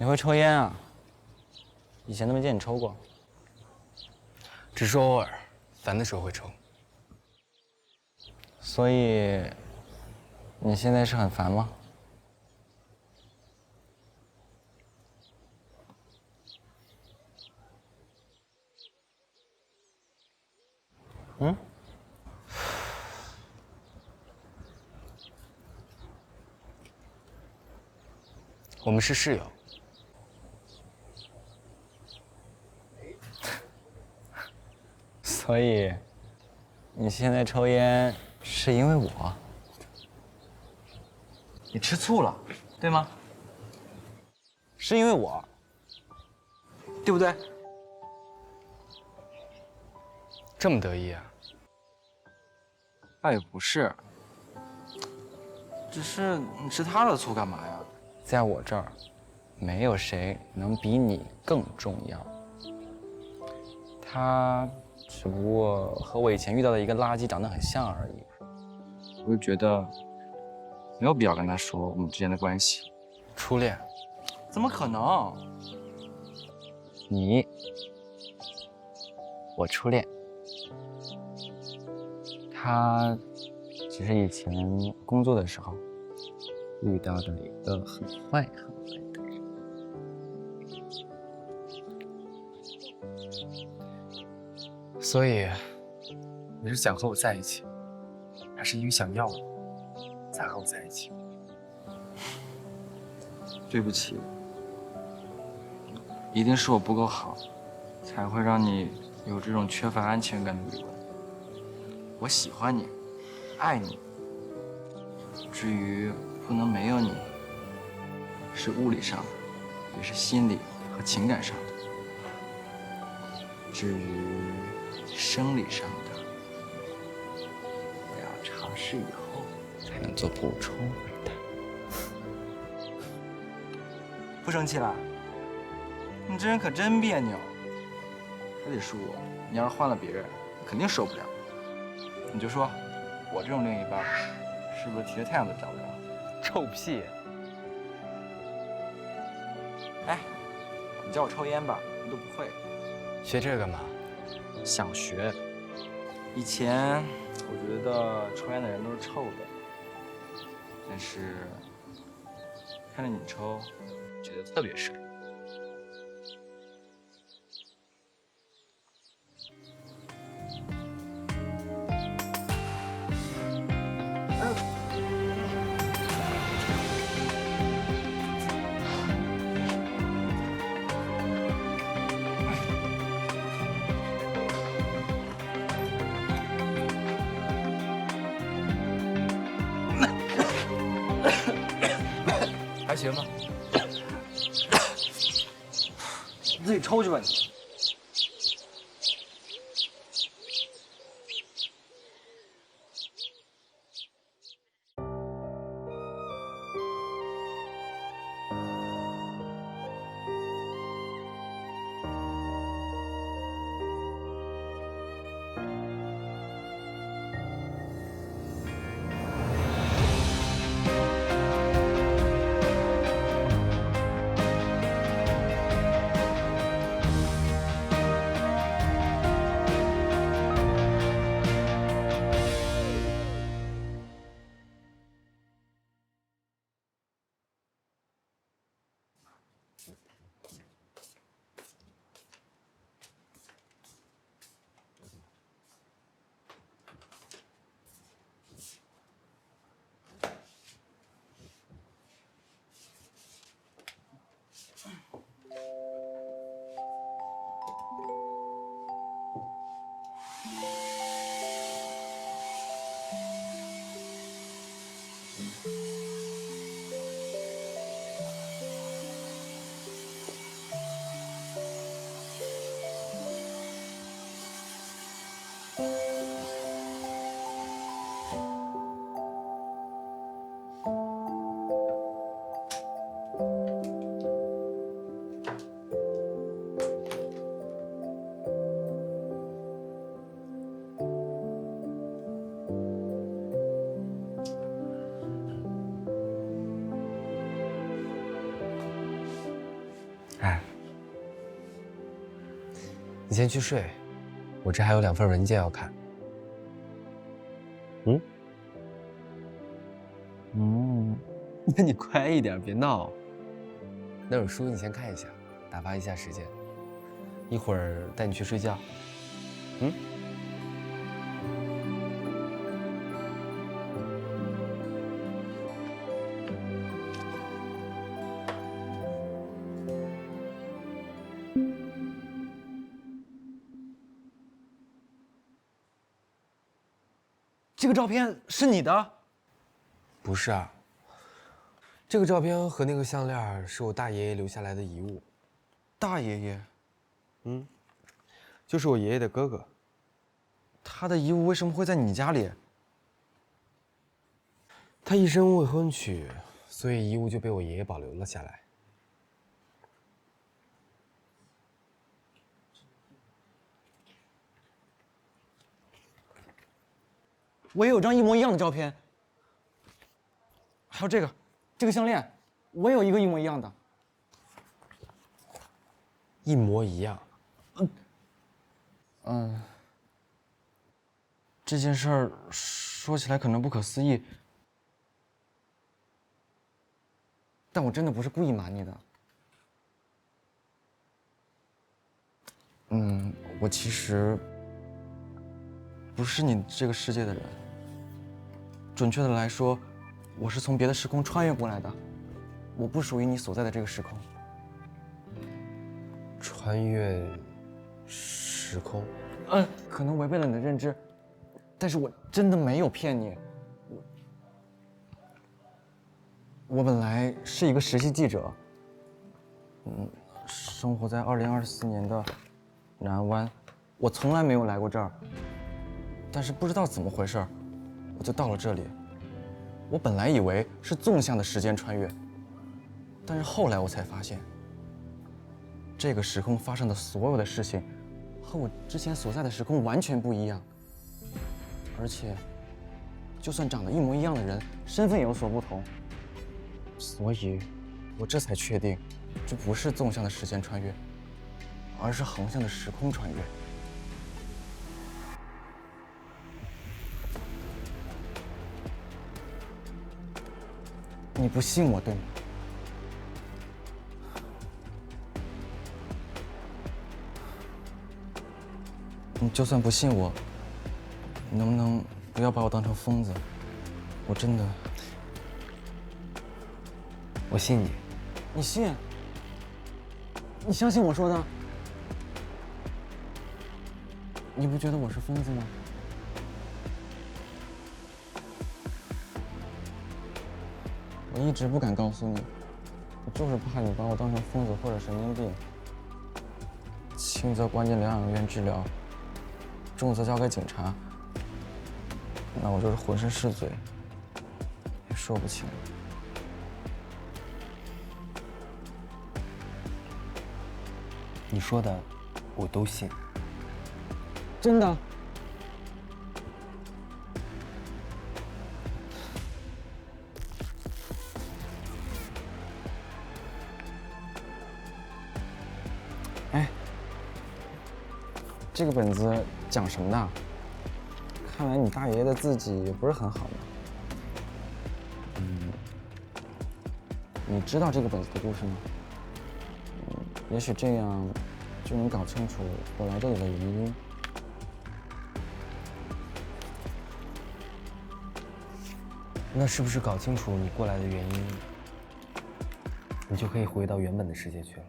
你会抽烟啊？以前都没见你抽过。只是偶尔，烦的时候会抽。所以，你现在是很烦吗？嗯？我们是室友。所以，你现在抽烟是因为我？你吃醋了，对吗？是因为我，对不对？这么得意啊？倒也不是，只是你吃他的醋干嘛呀？在我这儿，没有谁能比你更重要。他只不过和我以前遇到的一个垃圾长得很像而已。我就觉得没有必要跟他说我们之间的关系。初恋？怎么可能？你，我初恋，他只是以前工作的时候遇到的一个很坏很坏的人。所以，你是想和我在一起，还是因为想要我才和我在一起？对不起，一定是我不够好，才会让你有这种缺乏安全感的疑问。我喜欢你，爱你。至于不能没有你，是物理上的，也是心理和情感上的。至于生理上的，我要尝试以后才能做补充回答。不生气了？你这人可真别扭，还得是我。你要是换了别人，肯定受不了。你就说，我这种另一半，是不是提着太阳都照不着？臭屁！哎，你叫我抽烟吧，你都不会。学这个干嘛？想学。以前我觉得抽烟的人都是臭的，但是看着你抽，觉得特别顺。还行吧。你自己抽去吧你。先去睡，我这还有2份文件要看。那你快一点，别闹。那本书你先看一下，打发一下时间。一会儿带你去睡觉。这个照片是你的？不是啊，这个照片和那个项链是我大爷爷留下来的遗物。大爷爷，就是我爷爷的哥哥。他的遗物为什么会在你家里？他一生未婚娶，所以遗物就被我爷爷保留了下来。我也有张一模一样的照片，还有这个项链，我也有一个一模一样的。一模一样。这件事儿说起来可能不可思议，但我真的不是故意瞒你的。我其实不是你这个世界的人。准确的来说，我是从别的时空穿越过来的，我不属于你所在的这个时空。穿越时空？可能违背了你的认知，但是我真的没有骗你。我本来是一个实习记者，生活在2024年的南湾，我从来没有来过这儿，但是不知道怎么回事，我就到了这里。我本来以为是纵向的时间穿越，但是后来我才发现，这个时空发生的所有的事情和我之前所在的时空完全不一样，而且就算长得一模一样的人，身份也有所不同。所以，我这才确定，这不是纵向的时间穿越，而是横向的时空穿越。你不信我，对吗？你就算不信我，你能不能不要把我当成疯子？我真的……我信你。你信？你相信我说的？你不觉得我是疯子吗？我一直不敢告诉你，我就是怕你把我当成疯子或者神经病。轻则关进疗养院治疗，重则交给警察，那我就是浑身是罪，也说不清。你说的，我都信。真的？哎，这个本子讲什么的？看来你大爷爷的字迹也不是很好呢。你知道这个本子的故事吗？也许这样就能搞清楚我来这里的原因。那是不是搞清楚你过来的原因，你就可以回到原本的世界去了？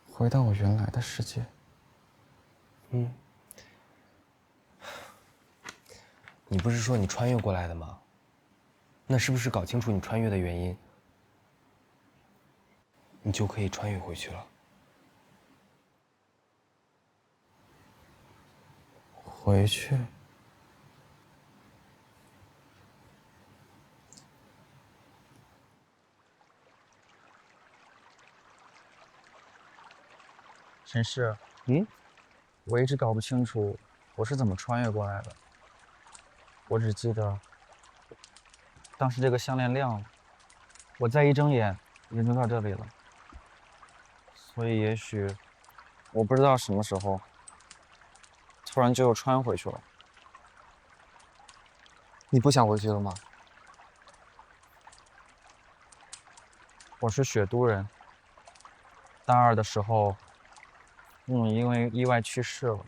回到我原来的世界。你不是说你穿越过来的吗？那是不是搞清楚你穿越的原因，你就可以穿越回去了？回去？陈氏，我一直搞不清楚我是怎么穿越过来的。我只记得当时这个项链亮了，我再一睁眼人就到这里了。所以也许我不知道什么时候突然就又穿回去了。你不想回去了吗？我是雪都人，大二的时候，父母因为意外去世了，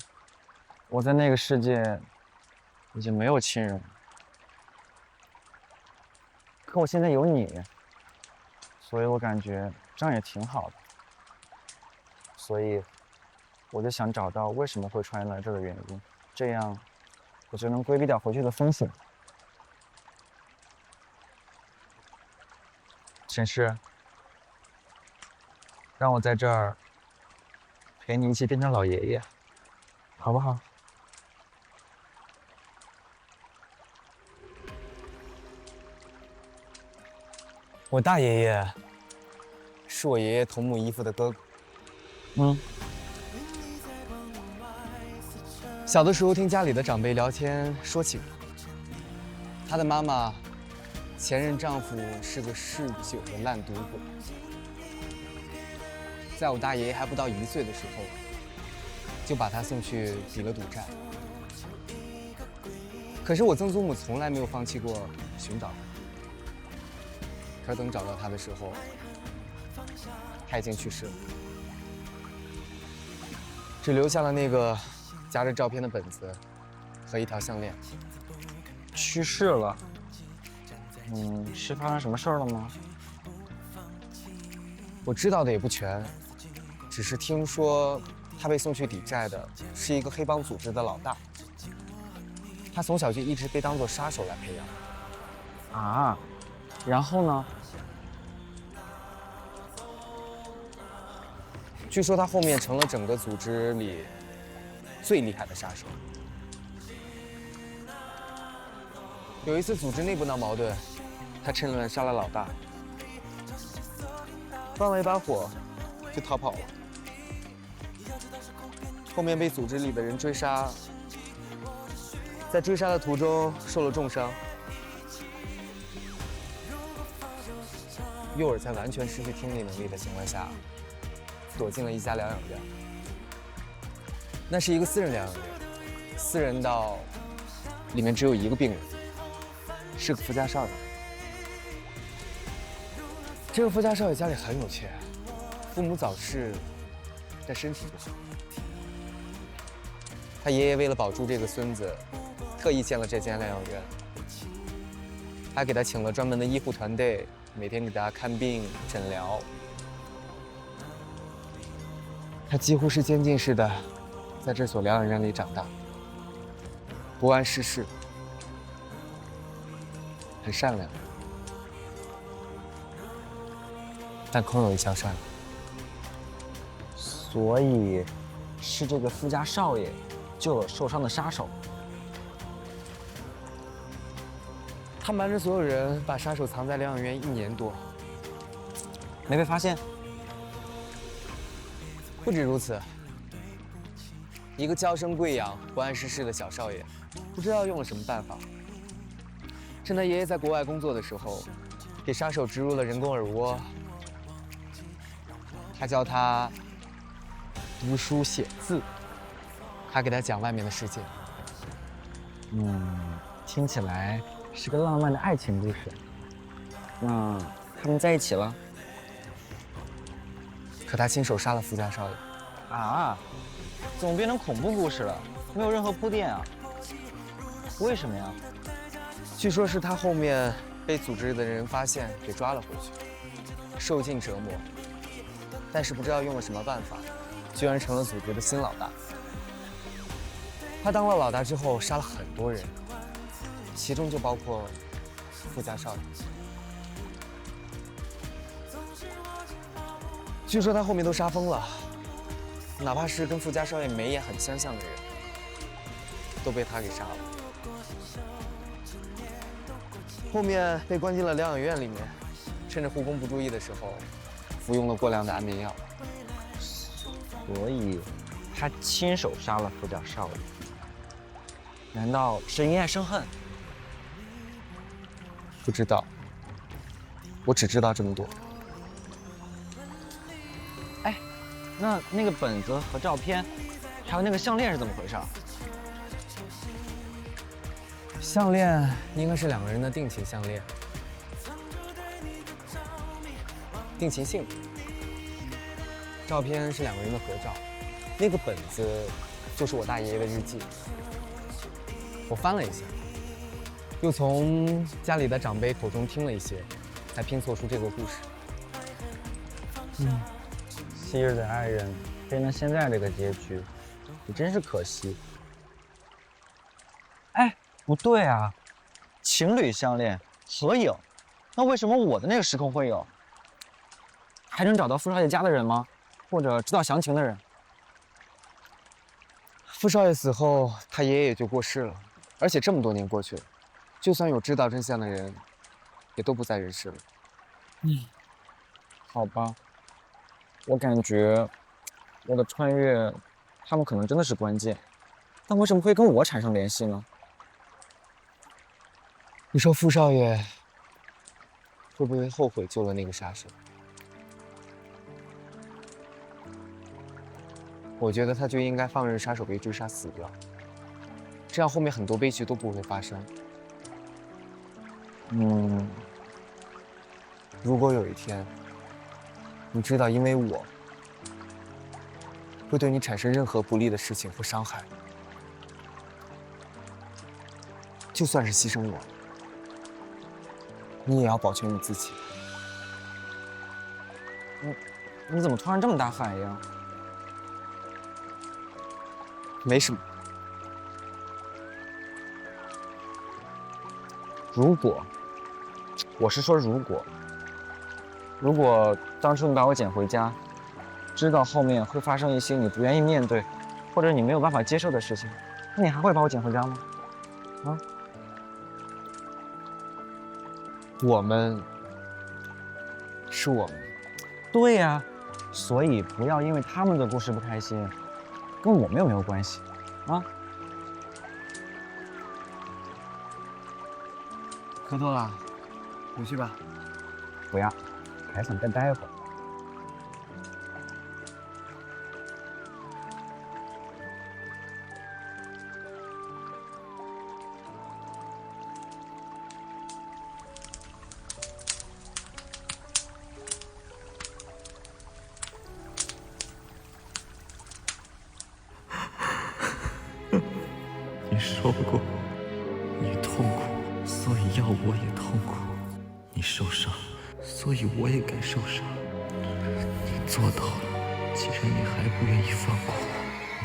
我在那个世界已经没有亲人了。可我现在有你，所以我感觉这样也挺好的。所以我就想找到为什么会穿来这的原因，这样我就能规避掉回去的风险。沈氏，让我在这儿陪你一起变成老爷爷，好不好？我大爷爷是我爷爷同母异父的哥哥。小的时候听家里的长辈聊天说起过，他的妈妈前任丈夫是个嗜酒的烂赌鬼，在我大爷爷还不到1岁的时候，就把他送去抵了赌债。可是我曾祖母从来没有放弃过寻找他。可等找到他的时候，他已经去世了，只留下了那个夹着照片的本子和一条项链。去世了。是发生什么事儿了吗？我知道的也不全，只是听说他被送去抵债的是一个黑帮组织的老大。他从小就一直被当作杀手来培养。啊，然后呢？据说他后面成了整个组织里最厉害的杀手。有一次组织内部闹矛盾，他趁乱杀了老大，放了一把火，就逃跑了。后面被组织里的人追杀，在追杀的途中受了重伤。诱饵在完全失去听力能力的情况下，躲进了一家疗养院。那是一个私人疗养院，私人到里面只有1个病人，是个富家少爷。这个富家少爷家里很有钱，父母早逝，但身体不好。他爷爷为了保住这个孙子，特意建了这间疗养院，还给他请了专门的医护团队，每天给他看病诊疗。他几乎是渐进式的在这所疗养院里长大，不谙世事，很善良，但空有一项善良。所以是这个富家少爷救了受伤的杀手。他瞒着所有人把杀手藏在疗养院1年多，没被发现。不止如此，一个娇生贵养、不谙世事的小少爷，不知道用了什么办法，趁他爷爷在国外工作的时候，给杀手植入了人工耳蜗。他教他读书写字，还给他讲外面的世界。听起来是个浪漫的爱情故事。那他们在一起了？可他亲手杀了富家少爷。啊？怎么变成恐怖故事了？没有任何铺垫啊？为什么呀？据说是他后面被组织的人发现，给抓了回去，受尽折磨，但是不知道用了什么办法，居然成了组织的新老大。他当了老大之后，杀了很多人，其中就包括富家少爷。据说他后面都杀疯了，哪怕是跟富家少爷眉眼很相像的人，都被他给杀了。后面被关进了疗养院里面，趁着护工不注意的时候，服用了过量的安眠药。所以他亲手杀了富家少爷，难道是因爱生恨？不知道，我只知道这么多。哎，那个本子和照片，还有那个项链是怎么回事？项链应该是2个人的定情项链，定情信。照片是2个人的合照，那个本子就是我大爷爷的日记。我翻了一下，又从家里的长辈口中听了一些，才拼凑出这个故事。昔日的爱人变成现在这个结局，也真是可惜。哎，不对啊，情侣项链合影，那为什么我的那个时空会有？还能找到傅少爷家的人吗？或者知道详情的人？傅少爷死后，他爷爷也就过世了，而且这么多年过去了，就算有知道真相的人，也都不在人世了。好吧，我感觉我的穿越，他们可能真的是关键，但为什么会跟我产生联系呢？你说傅少爷会不会后悔救了那个杀手？我觉得他就应该放任杀手被追杀死掉，这样后面很多悲剧都不会发生。如果有一天你知道因为我会对你产生任何不利的事情或伤害，就算是牺牲我，你也要保全你自己。你怎么突然这么大反应？没什么。如果，我是说如果当初你把我捡回家，知道后面会发生一些你不愿意面对，或者你没有办法接受的事情，那你还会把我捡回家吗？我们是我们。对呀，所以不要因为他们的故事不开心，跟我们又没有关系，啊？喝多了，回去吧。不要，还想再待一会儿。你说过，你痛苦，所以要我也痛苦；你受伤，所以我也该受伤。你做到了，既然你还不愿意放过我，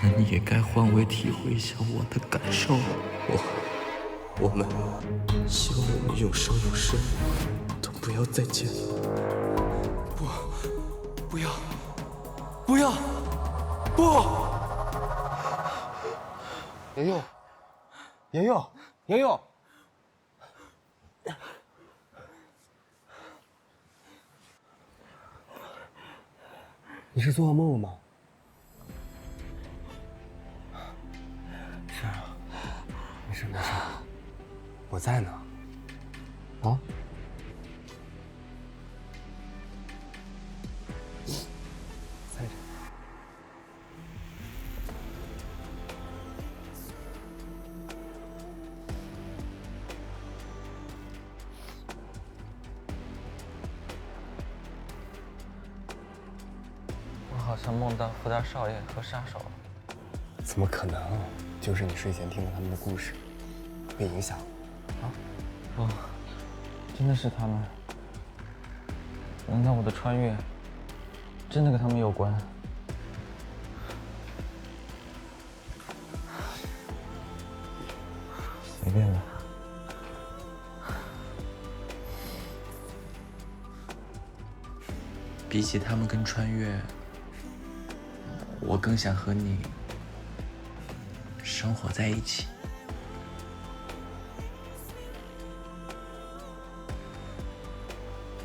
那你也该换位体会一下我的感受。我们希望我们永生永世都不要再见了。不要，不！爷爷，爷爷，爷爷，你是做噩梦了吗？是啊，没事没事，我在呢。啊？在这。我好像梦到福大少爷和杀手了。怎么可能？就是你睡前听了他们的故事，被影响了。不，真的是他们。难道我的穿越真的跟他们有关？随便吧。比起他们跟穿越，我更想和你生活在一起。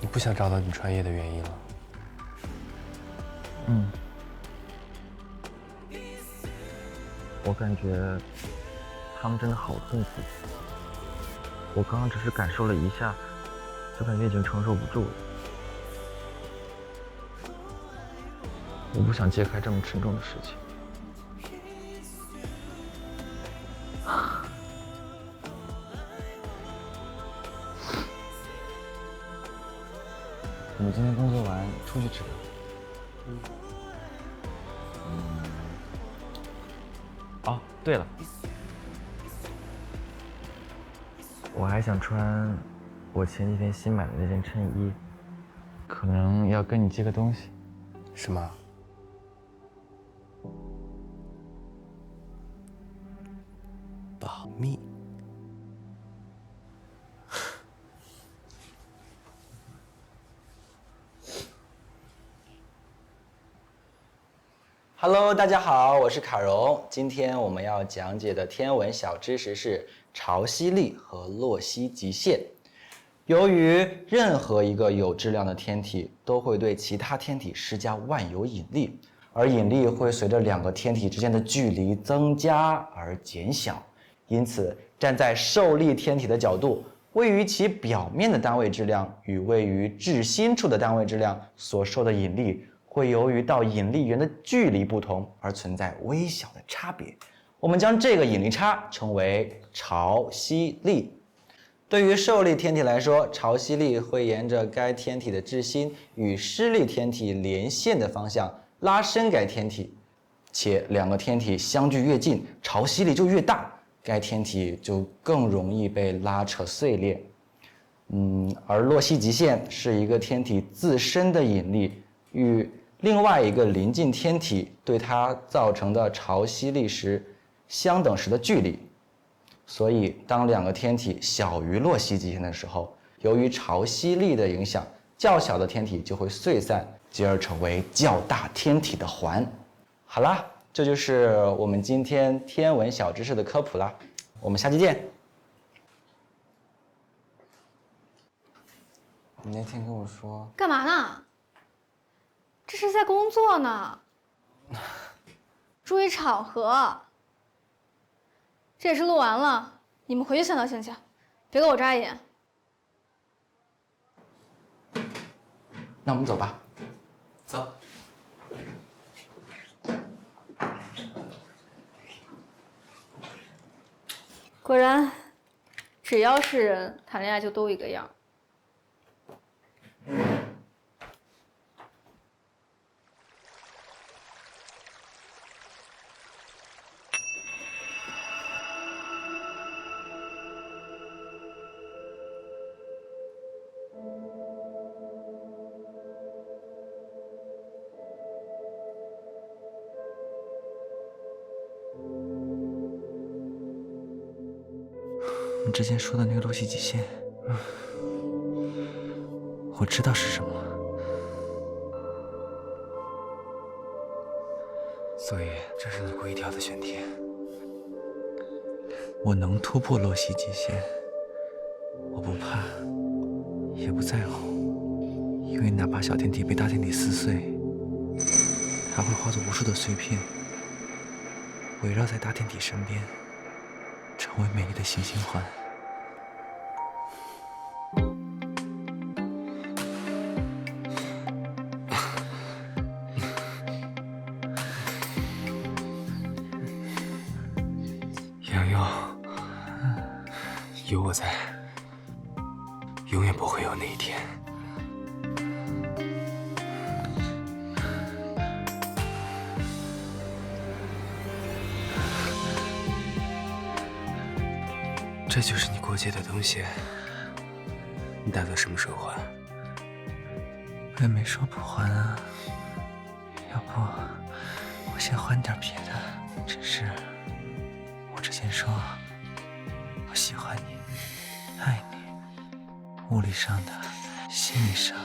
你不想找到你穿越的原因了？我感觉他们真的好痛苦。我刚刚只是感受了一下就感觉已经承受不住了。我不想揭开这么沉重的事情。我们今天工作完出去吃饭。哦，对了，我还想穿我前几天新买的那件衬衣，可能要跟你借个东西。什么？保密。Hello， 大家好，我是卡荣。今天我们要讲解的天文小知识是潮汐力和洛希极限。由于任何一个有质量的天体都会对其他天体施加万有引力，而引力会随着两个天体之间的距离增加而减小。因此，站在受力天体的角度，位于其表面的单位质量与位于质心处的单位质量所受的引力，会由于到引力源的距离不同而存在微小的差别。我们将这个引力差称为潮汐力。对于受力天体来说，潮汐力会沿着该天体的质心与施力天体连线的方向拉伸该天体，且两个天体相距越近，潮汐力就越大，该天体就更容易被拉扯碎裂。而洛希极限是一个天体自身的引力与另外一个临近天体对它造成的潮汐力时相等时的距离。所以，当两个天体小于洛希极限的时候，由于潮汐力的影响，较小的天体就会碎散，进而成为较大天体的环。好啦，这就是我们今天天文小知识的科普啦，我们下期见。你那天跟我说干嘛呢？这是在工作呢，注意场合。这也是录完了，你们回去先道歉去，别给我眨眼。那我们走吧。走。果然，只要是人，谈恋爱就都一个样。你之前说的那个洛希极限，我知道是什么，所以这是你故意挑的选题。我能突破洛希极限，我不怕，也不在乎，因为哪怕小天体被大天体撕碎，它会化作无数的碎片，围绕在大天体身边，成为美丽的行星环。杨佑，有我在，永远不会有那一天。这就是你过节的东西，你打算什么时候还？我也没说不还啊，要不我先换点别的。只是我之前说我喜欢你，爱你，物理上的、心理上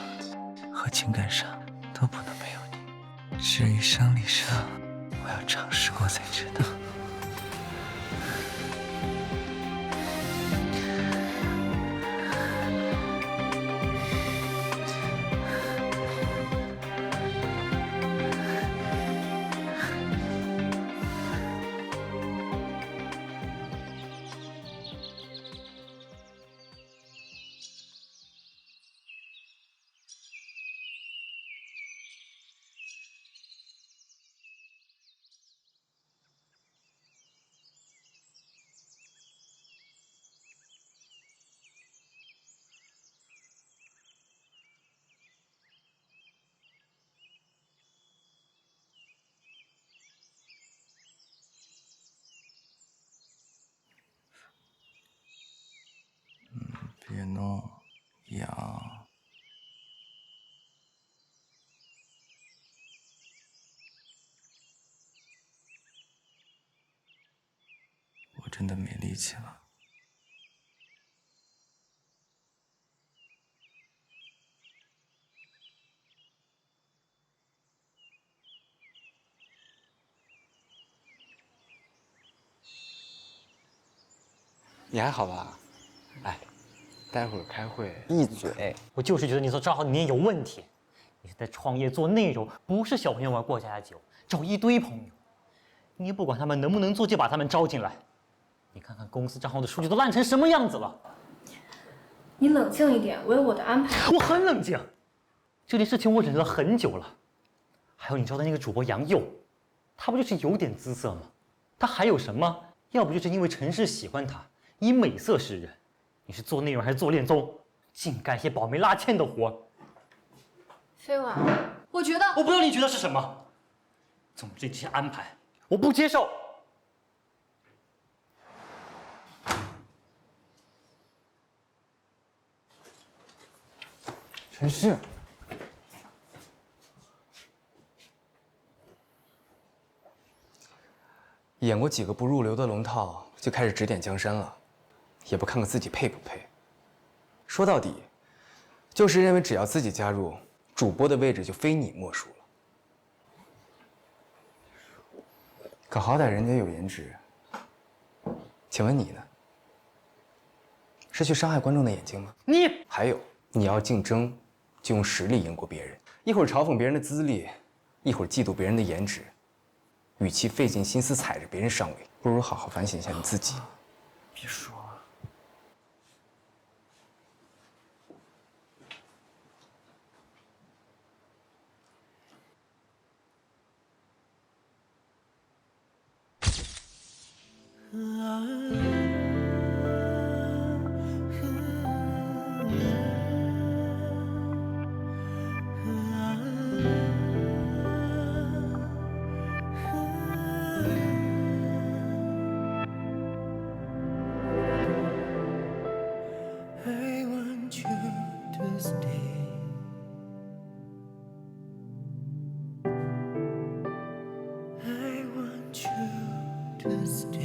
和情感上都不能没有你。至于生理上，我要尝试过才知道。别弄，痒。我真的没力气了。你还好吧？哎，待会儿开会。闭嘴！我就是觉得你做账号理念有问题，你是在创业做内容，不是小朋友玩过家家酒，找一堆朋友，你也不管他们能不能做，就把他们招进来。你看看公司账号的数据都烂成什么样子了。你冷静一点，我有我的安排。我很冷静，这件事情我忍了很久了。还有你招的那个主播杨佑，他不就是有点姿色吗？他还有什么？要不就是因为陈氏喜欢他，以美色示人。你是做内容还是做恋综？净干些保媒拉纤的活。飞婉，我觉得我不知道你觉得是什么。总之这些安排我不接受。陈氏，演过几个不入流的龙套，就开始指点江山了，也不看看自己配不配。说到底，就是认为只要自己加入，主播的位置就非你莫属了。可好歹人家有颜值，请问你呢？是去伤害观众的眼睛吗？你还有，你要竞争，就用实力赢过别人。一会儿嘲讽别人的资历，一会儿嫉妒别人的颜值，与其费尽心思踩着别人上位，不如好好反省一下你自己。别说了。I want you to stay. I want you to stay.